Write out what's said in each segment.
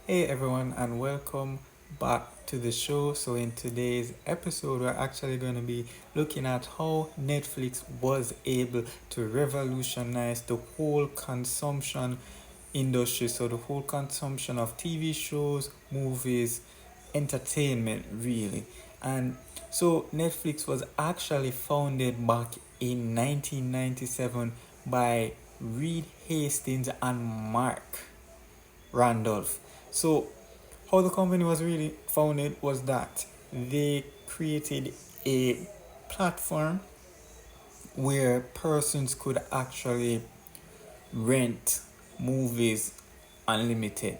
Hey everyone, and welcome back to the show. So, in today's episode, we're actually going to be looking at how Netflix was able to revolutionize the whole consumption industry. So, the whole consumption of TV shows, movies, entertainment, really. And so, Netflix was actually founded back in 1997 by Reed Hastings and Mark Randolph. So, how the company was really founded was that they created a platform where persons could actually rent movies unlimited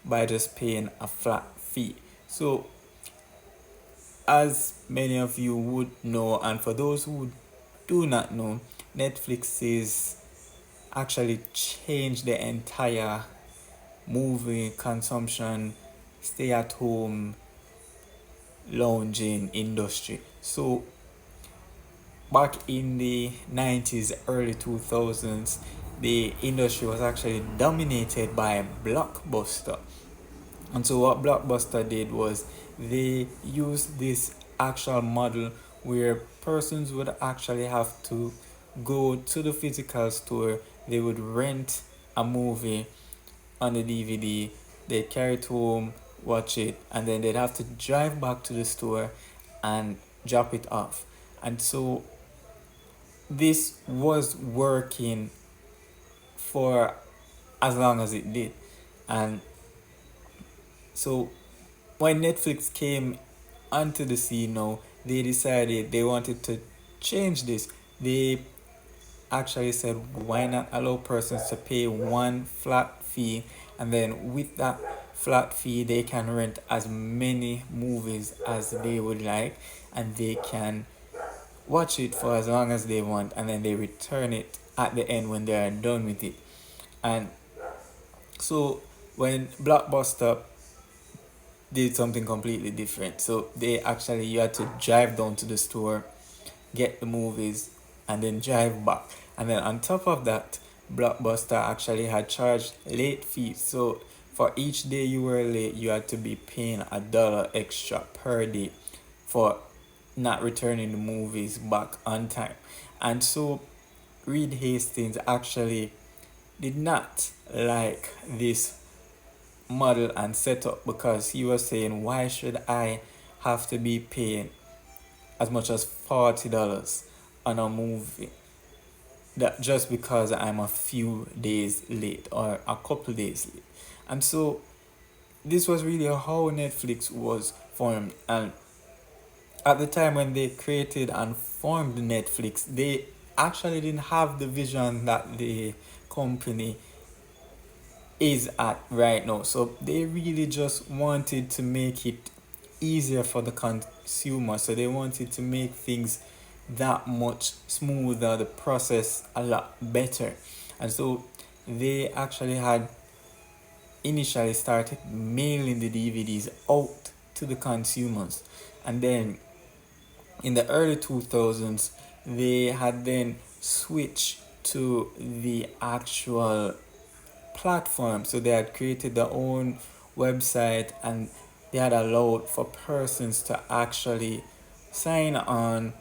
by just paying a flat fee. So, as many of you would know, and for those who do not know, Netflix is actually changed the entire movie consumption, stay at home, lounging industry. So back in the 90s, early 2000s, the industry was actually dominated by Blockbuster. And so what Blockbuster did was they used this actual model where persons would actually have to go to the physical store, they would rent a movie on the DVD, they'd carry it home, watch it, and then they'd have to drive back to the store and drop it off. And so this was working for as long as it did. And so when Netflix came onto the scene now, they decided they wanted to change this. They actually said, why not allow persons to pay one flat fee, and then with that flat fee, they can rent as many movies as they would like, and they can watch it for as long as they want, and then they return it at the end when they are done with it. And so when Blockbuster did something completely different, so they actually you had to drive down to the store, get the movies, and then drive back. And then on top of that, Blockbuster actually had charged late fees. So for each day you were late, you had to be paying $1 extra per day for not returning the movies back on time. And so Reed Hastings actually did not like this model and setup, because he was saying, why should I have to be paying as much as $40 on a movie that just because I'm a few days late or a couple days late? And so this was really how Netflix was formed. And at the time when they created and formed Netflix, they actually didn't have the vision that the company is at right now. So they really just wanted to make it easier for the consumer. So they wanted to make things that much smoother, the process a lot better. And so they actually had initially started mailing the DVDs out to the consumers. And then in the early 2000s, they had then switched to the actual platform. So they had created their own website, and they had allowed for persons to actually sign on,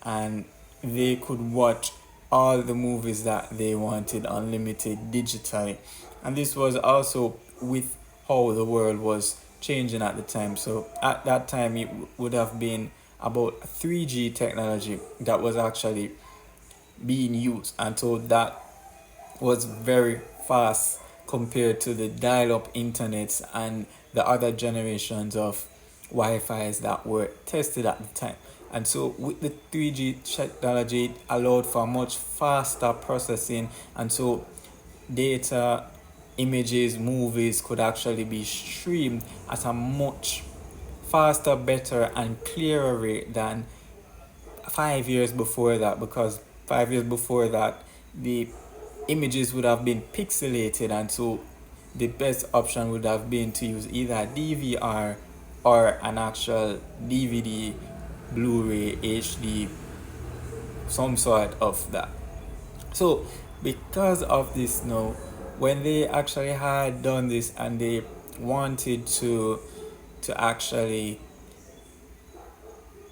and they could watch all the movies that they wanted unlimited digitally. And this was also with how the world was changing at the time. So at that time, it would have been about 3G technology that was actually being used, and so that was very fast compared to the dial-up internets and the other generations of Wi-Fi's that were tested at the time. And so with the 3G technology, it allowed for much faster processing, and so data, images, movies could actually be streamed at a much faster, better, and clearer rate than 5 years before that, because 5 years before that the images would have been pixelated, and so the best option would have been to use either a DVR or an actual DVD, Blu-ray, HD, some sort of that. So because of this now, when they actually had done this and they wanted to actually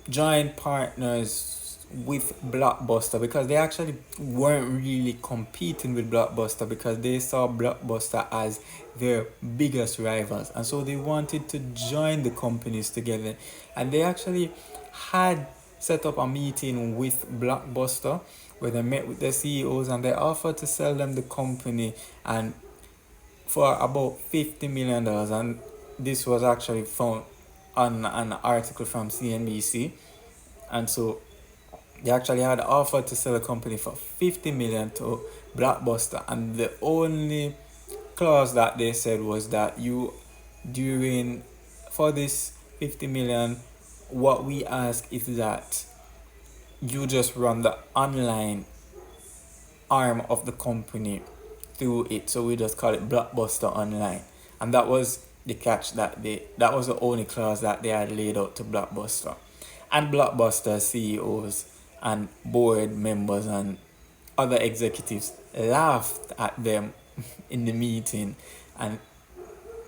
join partners with Blockbuster, because they actually weren't really competing with Blockbuster, because they saw Blockbuster as their biggest rivals, and so they wanted to join the companies together. And they actually had set up a meeting with Blockbuster where they met with the CEOs and they offered to sell them the company and for about $50 million. And this was actually found on an article from CNBC. And so they actually had offered to sell a company for 50 million to Blockbuster, and the only clause that they said was that you during for this 50 million, what we ask is that you just run the online arm of the company through it. So we just call it Blockbuster Online. And that was the catch that was the only clause that they had laid out to Blockbuster. And Blockbuster CEOs and board members and other executives laughed at them in the meeting, and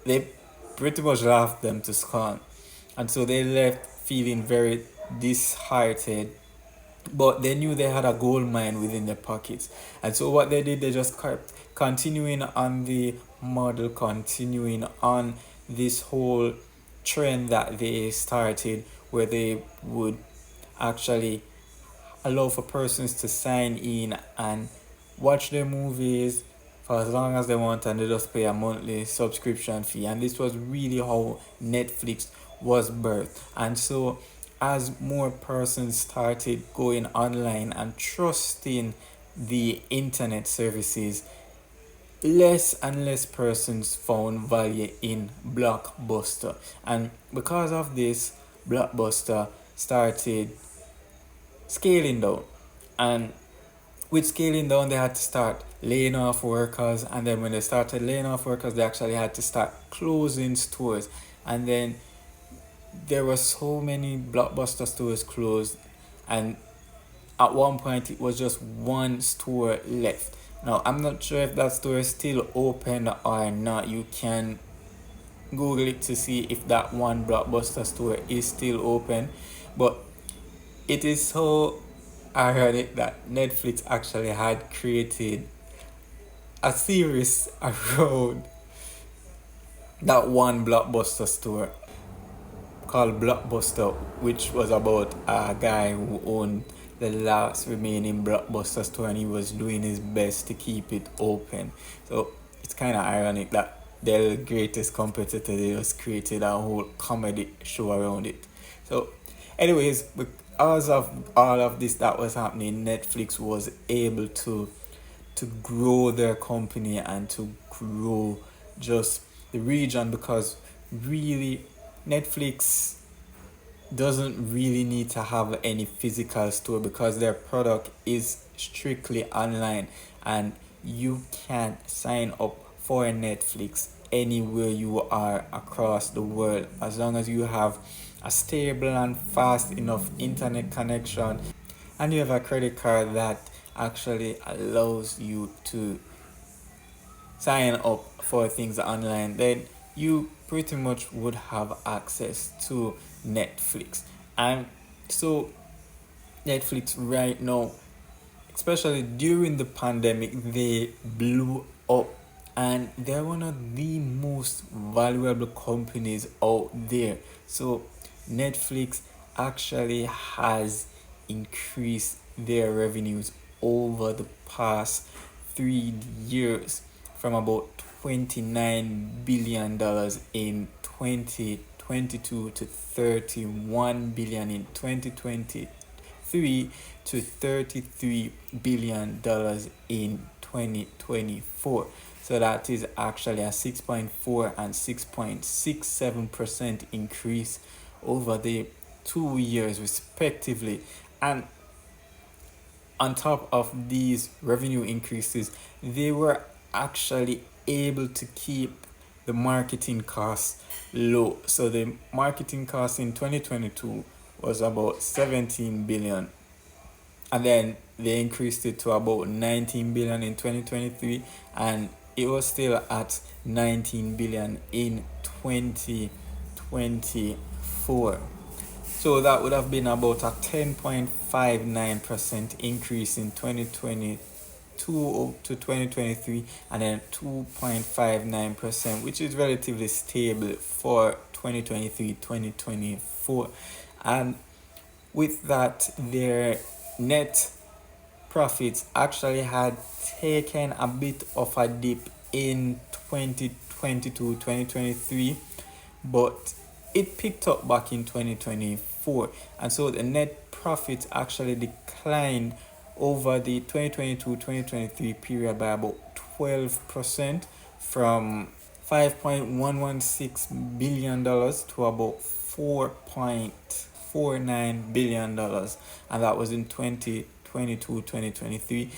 they pretty much laughed them to scorn. And so they left feeling very disheartened, but they knew they had a gold mine within their pockets. And so what they did, they just kept continuing on the model, continuing on this whole trend that they started, where they would actually allow for persons to sign in and watch their movies for as long as they want, and they just pay a monthly subscription fee. And this was really how Netflix was birthed. And so as more persons started going online and trusting the internet services, less and less persons found value in Blockbuster. And because of this, Blockbuster started scaling down. And with scaling down, they had to start laying off workers. And then when they started laying off workers, they actually had to start closing stores. And then there were so many Blockbuster stores closed, and at one point it was just one store left. Now I'm not sure if that store is still open or not. You can Google it to see if that one Blockbuster store is still open. But it is so ironic that Netflix actually had created a series around that one Blockbuster store called Blockbuster, which was about a guy who owned the last remaining Blockbuster store, and he was doing his best to keep it open. So it's kind of ironic that their greatest competitor, they just created a whole comedy show around it. So anyways, because of all of this that was happening, Netflix was able to grow their company and to grow just the region, because really Netflix doesn't really need to have any physical store, because their product is strictly online, and you can sign up for Netflix anywhere you are across the world, as long as you have a stable and fast enough internet connection and you have a credit card that actually allows you to sign up for things online. Then you pretty much would have access to Netflix. And so Netflix right now, especially during the pandemic, they blew up, and they're one of the most valuable companies out there. So Netflix actually has increased their revenues over the past 3 years from about $29 billion in 2022 to $31 billion in 2023 to $33 billion in 2024. So that is actually a 6.4 and 6.67% increase over the 2 years respectively. And on top of these revenue increases, they were actually able to keep the marketing costs low. So the marketing cost in 2022 was about 17 billion, and then they increased it to about 19 billion in 2023, and it was still at 19 billion in 2024. So that would have been about a 10.59% increase in 2022 to 2023, and then 2.59%, which is relatively stable for 2023-2024. And with that, their net profits actually had taken a bit of a dip in 2022-2023, but it picked up back in 2024, and so the net profit actually declined over the 2022-2023 period by about 12%, from $5.116 billion to about $4.49 billion, and that was in 2022-2023.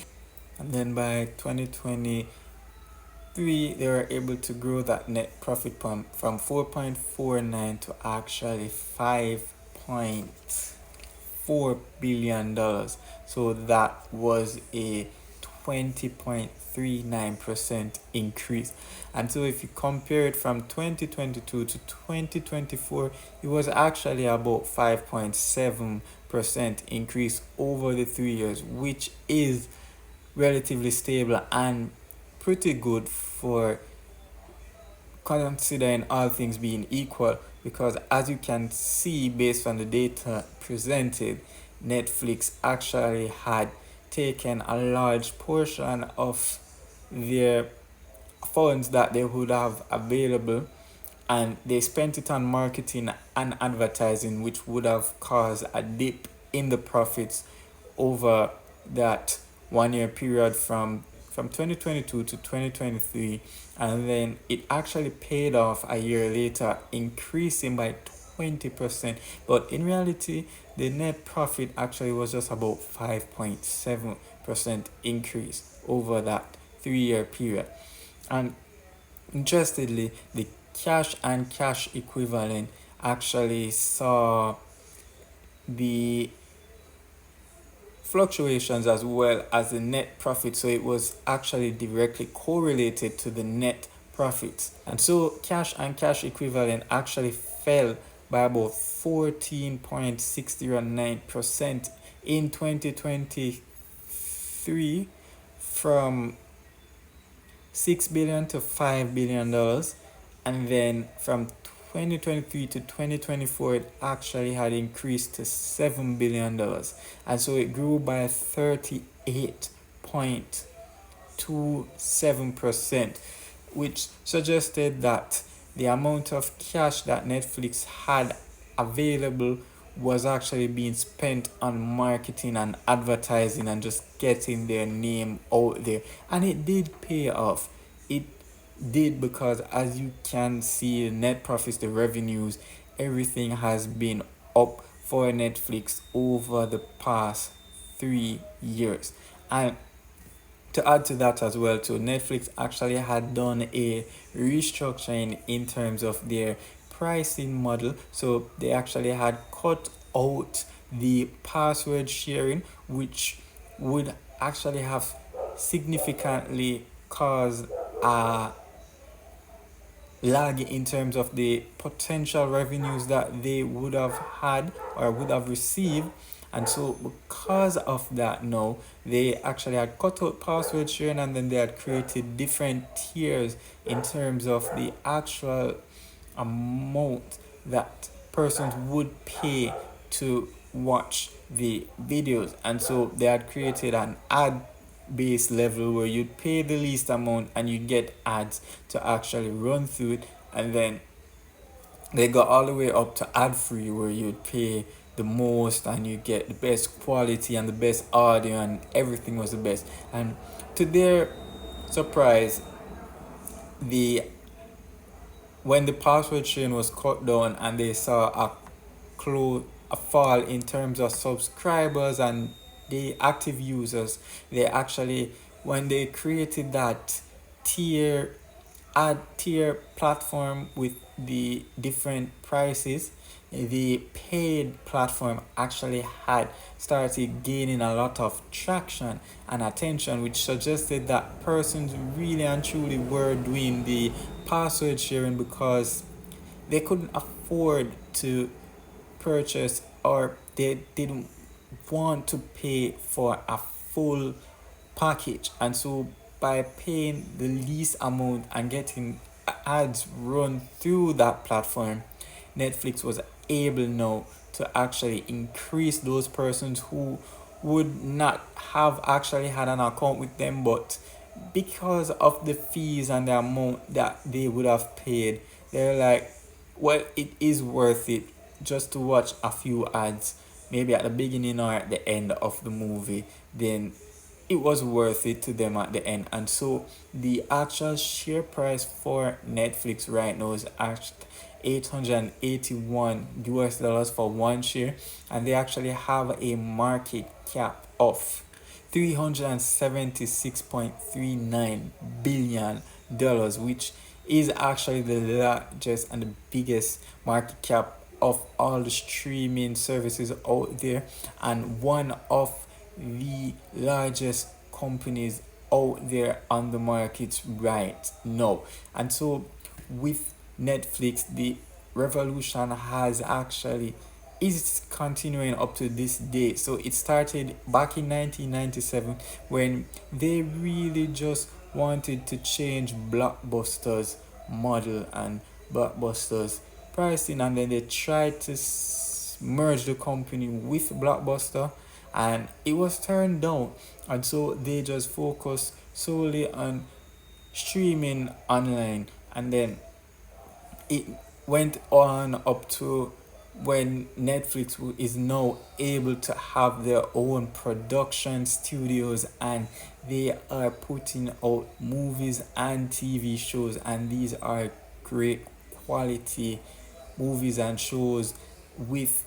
And then by 2023, they were able to grow that net profit from 4.49 to actually $5.4 billion. So that was a 20.39% increase. And so if you compare it from 2022 to 2024, it was actually about 5.7% increase over the 3 years, which is relatively stable and pretty good for considering all things being equal, because as you can see based on the data presented, Netflix actually had taken a large portion of their funds that they would have available, and they spent it on marketing and advertising, which would have caused a dip in the profits over that 1 year period from 2022 to 2023, and then it actually paid off a year later, increasing by 20%. But in reality, the net profit actually was just about 5.7% increase over that 3 year period. And interestedly, the cash and cash equivalent actually saw the fluctuations as well as the net profit, so it was actually directly correlated to the net profits. And so cash and cash equivalent actually fell by about 14.609% in 2023, from $6 billion to $5 billion, and then from 2023 to 2024 it actually had increased to $7 billion, and so it grew by 38.27%, which suggested that the amount of cash that Netflix had available was actually being spent on marketing and advertising and just getting their name out there. And it did pay off. It did, because as you can see, the net profits, the revenues, everything has been up for Netflix over the past 3 years. And to add to that as well, too, Netflix actually had done a restructuring in terms of their pricing model. So they actually had cut out the password sharing, which would actually have significantly caused a lag in terms of the potential revenues that they would have had or would have received. And so because of that, now they actually had cut out password sharing, and then they had created different tiers in terms of the actual amount that persons would pay to watch the videos. And so they had created an ad base level where you'd pay the least amount and you get ads to actually run through it, and then they got all the way up to ad free where you'd pay the most and you get the best quality and the best audio and everything was the best. And to their surprise, the when the password sharing was cut down and they saw a fall in terms of subscribers and the active users, they actually, when they created that tier platform with the different prices, the paid platform actually had started gaining a lot of traction and attention, which suggested that persons really and truly were doing the password sharing because they couldn't afford to purchase, or they didn't want to pay for a full package. And so by paying the least amount and getting ads run through that platform, Netflix was able now to actually increase those persons who would not have actually had an account with them, but because of the fees and the amount that they would have paid, they're like, well, it is worth it just to watch a few ads, maybe at the beginning or at the end of the movie. Then it was worth it to them at the end. And so the actual share price for Netflix right now is at 881 US dollars for one share, and they actually have a market cap of $376.39 billion, which is actually the largest and the biggest market cap of all the streaming services out there, and one of the largest companies out there on the market right now. And so with Netflix, the revolution has actually is continuing up to this day. So it started back in 1997 when they really just wanted to change Blockbuster's model and Blockbuster's pricing, and then they tried to merge the company with Blockbuster, and it was turned down. And so they just focused solely on streaming online, and then it went on up to when Netflix is now able to have their own production studios, and they are putting out movies and TV shows, and these are great quality movies and shows with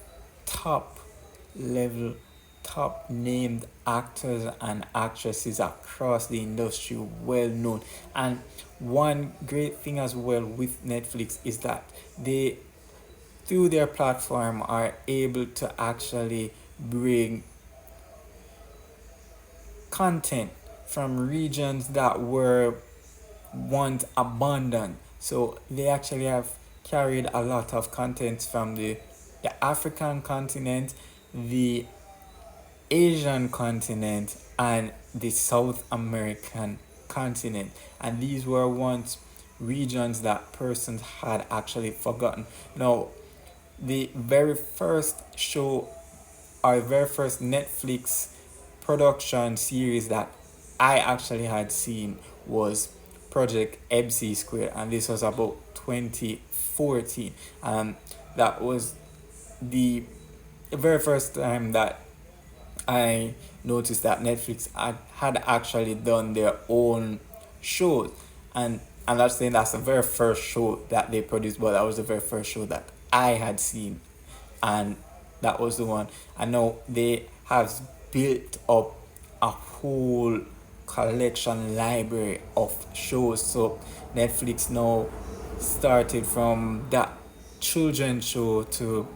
top level, top named actors and actresses across the industry, well known. And one great thing as well with Netflix is that they, through their platform, are able to actually bring content from regions that were once abandoned. So they actually have carried a lot of content from the African continent, the Asian continent, and the South American continent. And these were once regions that persons had actually forgotten. Now, the very first show, our very first Netflix production series that I actually had seen was Project MC Square, and this was about 2014. That was the very first time that I noticed that Netflix had actually done their own shows. And I'm not saying that's the very first show that they produced, but that was the very first show that I had seen. And that was the one. I know they have built up a whole collection library of shows. So Netflix now started from that children's show to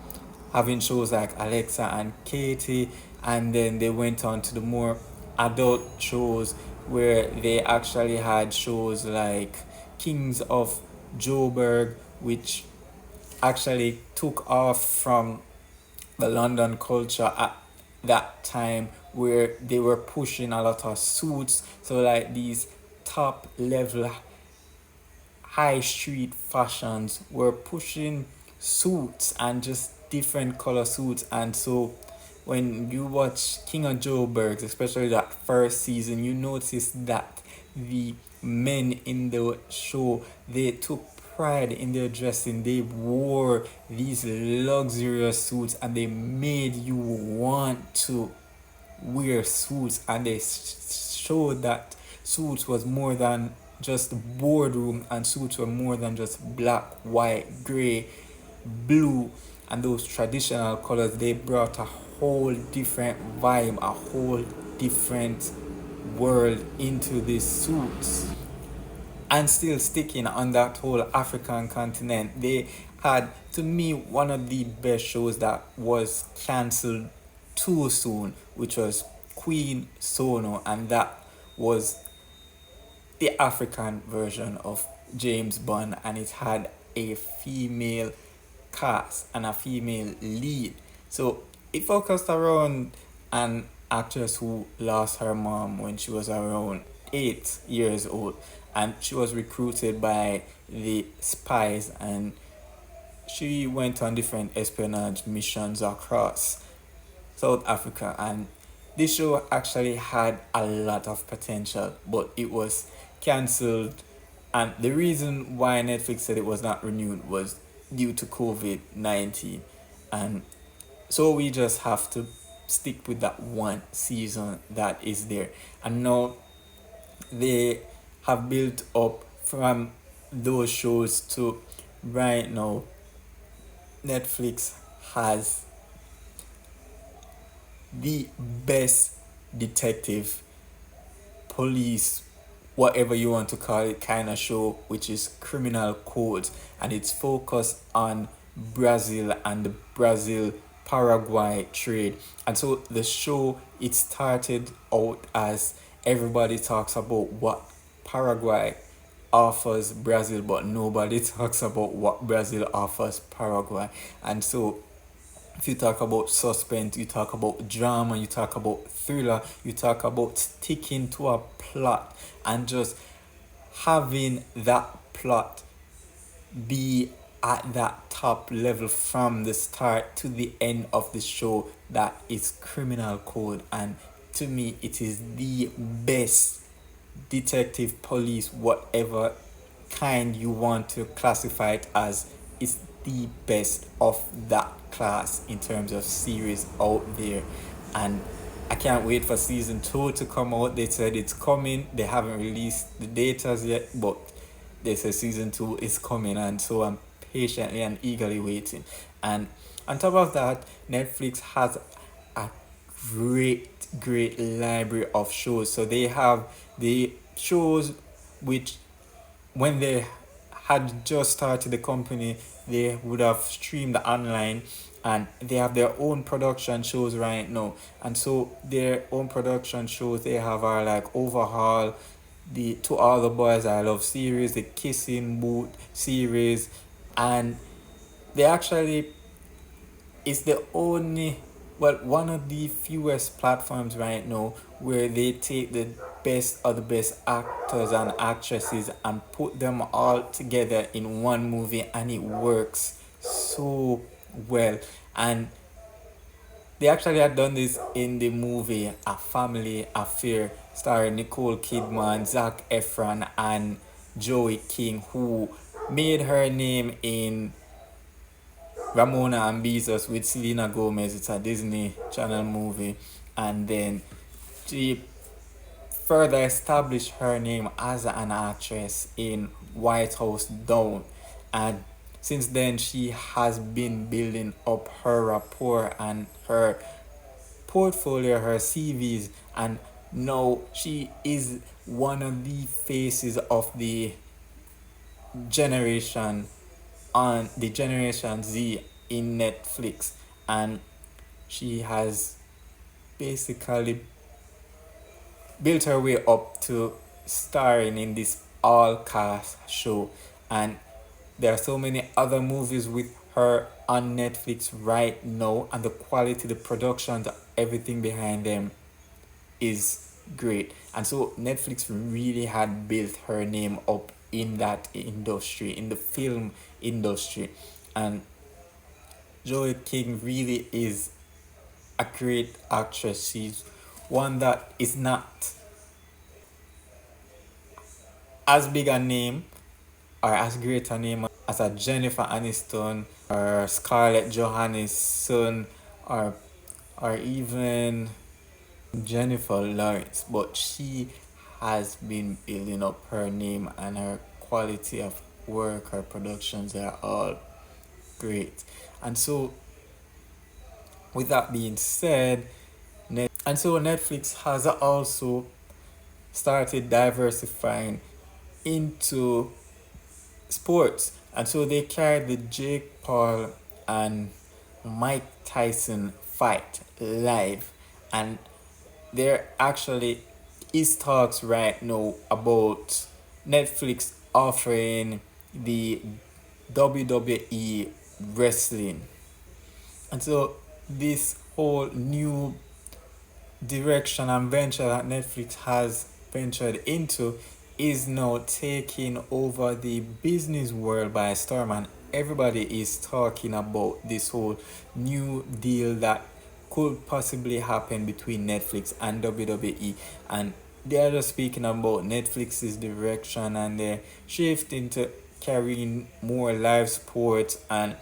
having shows like Alexa and Katie, and then they went on to the more adult shows where they actually had shows like Kings of Joburg, which actually took off from the London culture at that time, where they were pushing a lot of suits. So like these top level high street fashions were pushing suits and just different color suits. And so when you watch King of Joburg, especially that first season, you notice that the men in the show, they took pride in their dressing. They wore these luxurious suits, and they made you want to wear suits, and they showed that suits was more than just boardroom, and suits were more than just black, white, gray, blue, and those traditional colors. They brought a whole different vibe, a whole different world into these suits. And still sticking on that whole African continent, they had, to me, one of the best shows that was cancelled too soon, which was Queen Sono, and that was the African version of James Bond, and it had a female cast and a female lead. So it focused around an actress who lost her mom when she was around 8 years old, and she was recruited by the spies, and she went on different espionage missions across South Africa. And this show actually had a lot of potential, but it was cancelled. And the reason why Netflix said it was not renewed was due to COVID-19. And so we just have to stick with that one season that is there. And now they have built up from those shows to right now. Netflix has the best detective, police, whatever you want to call it, kind of show, which is Criminal Codes, and it's focused on Brazil and the Brazil Paraguay trade. And so the show, it started out as everybody talks about what Paraguay offers Brazil, but nobody talks about what Brazil offers Paraguay. And so if you talk about suspense, you talk about drama, you talk about thriller, you talk about sticking to a plot and just having that plot be at that top level from the start to the end of the show, that is Criminal Code. And to me, it is the best detective, police, whatever kind you want to classify it as, is the best of that class in terms of series out there. And I can't wait for season 2 to come out. They said it's coming. They haven't released the dates as yet, but they said season 2 is coming, and so I'm patiently and eagerly waiting. And on top of that, Netflix has a great library of shows. So they have the shows which, when they had just started the company, they would have streamed online, and they have their own production shows right now. And so their own production shows they have are like Overhaul, the To All the Boys I Love series, the Kissing Booth series, and they actually, it's the only, well, one of the fewest platforms right now where they take the best of the best actors and actresses and put them all together in one movie, and it works so well. And they actually had done this in the movie A Family Affair, starring Nicole Kidman, Zac Efron, and Joey King, who made her name in Ramona and Bezos with Selena Gomez. It's a Disney Channel movie. And then she further established her name as an actress in White House Down. And since then, she has been building up her rapport and her portfolio, her CVs, and now she is one of the faces of the generation, on the Generation Z in Netflix. And she has basically built her way up to starring in this all cast show. And there are so many other movies with her on Netflix right now, and the quality, the productions, everything behind them is great. And so Netflix really had built her name up in that industry, in the film industry. And Joey King really is a great actress. She's one that is not as big a name or as great a name as a Jennifer Aniston or Scarlett Johansson, or even Jennifer Lawrence, but she has been building up her name, and her quality of work, her productions are all great. And so, with that being said, Netflix has also started diversifying into sports. And so they carried the Jake Paul and Mike Tyson fight live. And there actually is talks right now about Netflix offering the WWE wrestling. And so this whole new direction and venture that Netflix has ventured into is now taking over the business world by storm, and everybody is talking about this whole new deal that could possibly happen between Netflix and WWE. And they're just speaking about Netflix's direction and their shift into carrying more live sports, and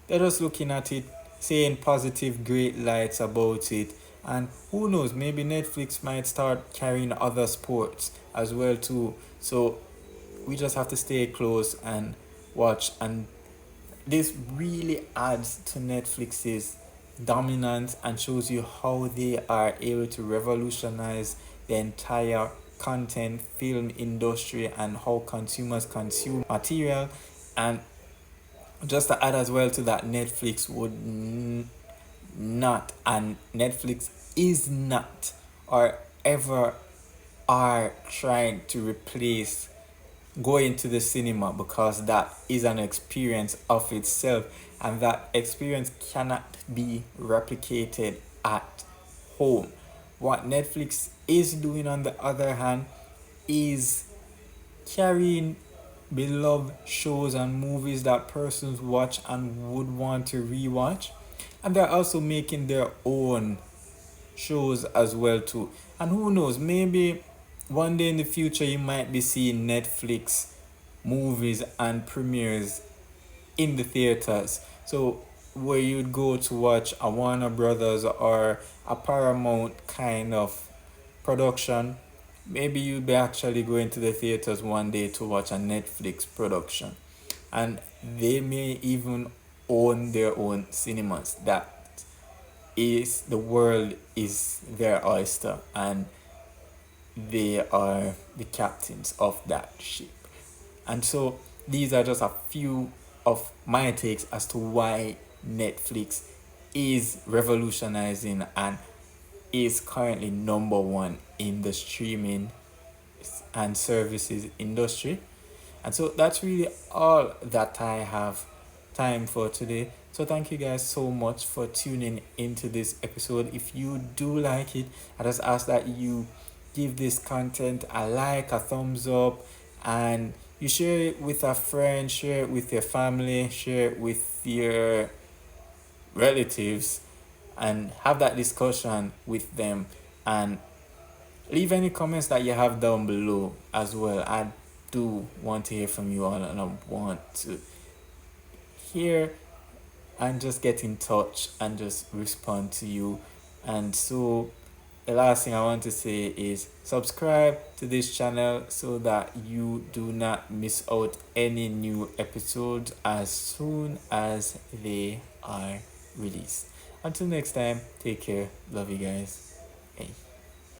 they're just looking at it, saying positive, great lights about it. And who knows, maybe Netflix might start carrying other sports as well too. So we just have to stay close and watch. And this really adds to Netflix's dominance and shows you how they are able to revolutionize the entire content film industry and how consumers consume material. And just to add as well to that, Netflix would not, and Netflix is not, or ever are trying to replace going to the cinema, because that is an experience of itself, and that experience cannot be replicated at home. What Netflix is doing, on the other hand, is carrying beloved shows and movies that persons watch and would want to rewatch, and they're also making their own shows as well too. And who knows, maybe one day in the future you might be seeing Netflix movies and premieres in the theaters. So where you'd go to watch a Warner Brothers or a Paramount kind of production, maybe you'll be actually going to the theaters one day to watch a Netflix production. And they may even own their own cinemas. That is, the world is their oyster, and they are the captains of that ship. And so these are just a few of my takes as to why Netflix is revolutionizing and is currently number one in the streaming and services industry. And so that's really all that I have time for today. So thank you guys so much for tuning into this episode. If you do like it, I just ask that you give this content a like, a thumbs up, and you share it with a friend, share it with your family, share it with your relatives, and have that discussion with them. And leave any comments that you have down below as well. I do want to hear from you all, and I want to hear and just get in touch and just respond to you. And so the last thing I want to say is subscribe to this channel so that you do not miss out any new episodes as soon as they are released. Until next time, take care. Love you guys. Hey.